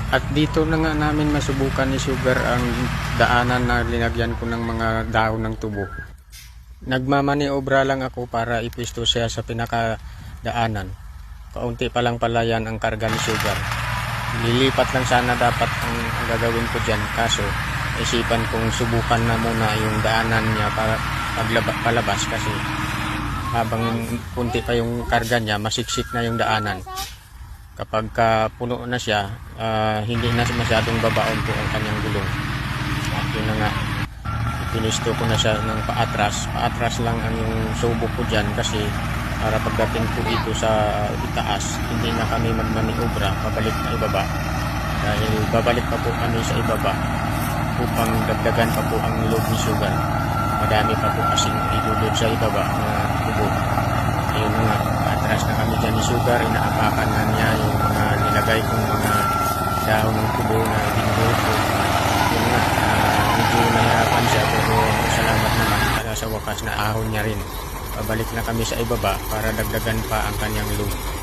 At dito na nga namin masubukan ni Sugar ang daanan na linagyan ko ng mga dahon ng tubo. Nagmamaniobra lang ako para ipisto siya sa pinakadaanan. Kaunti pa lang pala yan ang karga ni Sugar. Lilipat lang sana dapat ang gagawin ko dyan, kaso isipan kong subukan na muna yung daanan niya para palabas kasi habang kunti pa yung karga niya, masiksik na yung daanan. Kapag puno na siya, hindi na masyadong babaon po ang kanyang gulong. At yun na nga, pinisto ko na siya ng paatras lang ang yung subok ko dyan kasi para pagdating po dito sa itaas, hindi na kami magmaniobra pabalik na ibaba dahil babalik pa po kami sa ibaba upang dagdagan pa po ang load ni Sugar. Madami pa po kasing idulod sa ibaba na tubo. Ayun na nga, atras na kami dyan ni Sugar, inaapakan na niya yung mga nilagay kong mga dahon ng tubo na binubuhot ko. Yun nga, medyo nahirapan siya pero salamat naman para sa wakas na ahon niya rin. Pabalik na kami sa ibaba para dagdagan pa ang kanyang load.